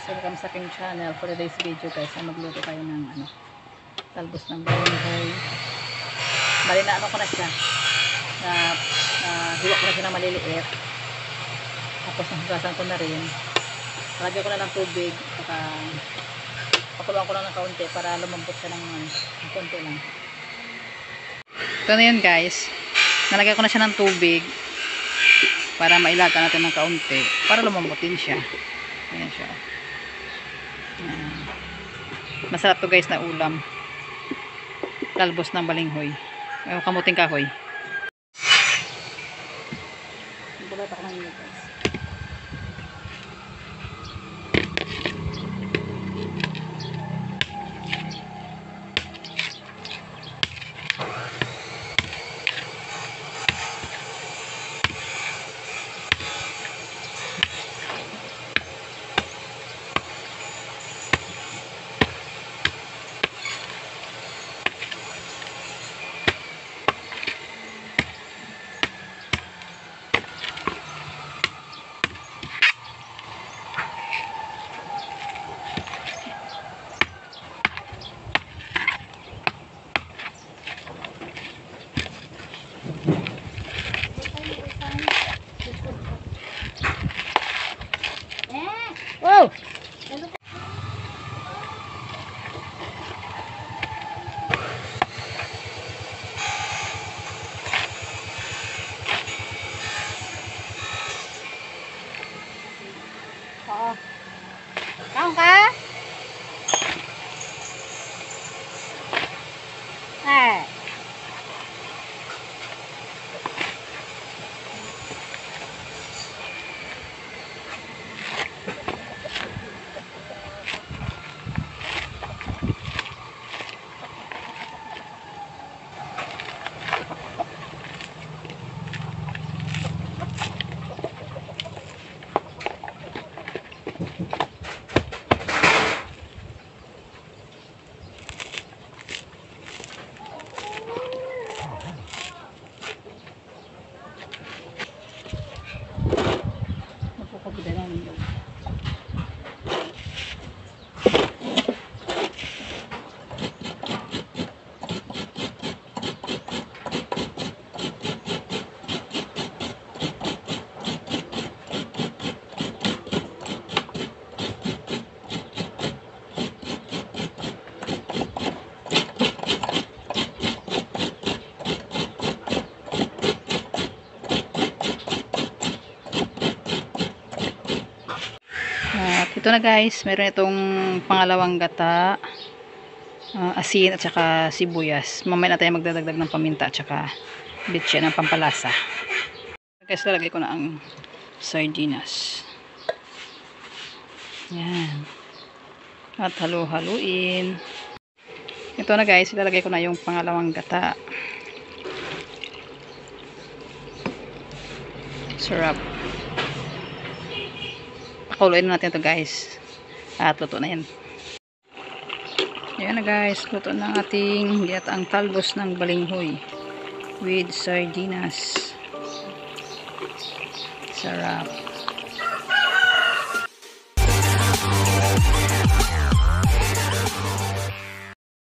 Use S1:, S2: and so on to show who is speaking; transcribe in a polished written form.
S1: welcome sa aking channel. For today's video guys, ay magluto tayo ng talbos ng balinghoy. Bali na ko na siya. Hiwa ko na siya na maliliit. Tapos nahugasan ko na rin. Lagyan ko na ng tubig. Saka pakuluan ko na ng kaunti para lumambot siya ng konti lang. Ito na yun guys. Nalagyan ko na siya ng tubig para mailaga natin ng kaunti para lumambot din siya. Ayan siya. Ayan. Masarap to guys na ulam. Talbos ng balinghoy. Ay, kamuting kahoy. Bulat ako ng guys. Wow! Oo. Kaon ka? Eh. Ito na guys, meron itong pangalawang gata, asin at saka sibuyas. Mamaya na tayo magdadagdag ng paminta at saka bitse ng pampalasa. Guys, lalagay ko na ang sardinas. Yan. At halu-haluin. Ito na guys, ilalagay ko na yung pangalawang gata. Sarap. Pakuluin natin ito guys. At luto na yan. Ayan na guys. Luto na ating ginataang talbos ng balinghoy. With sardinas. Sarap.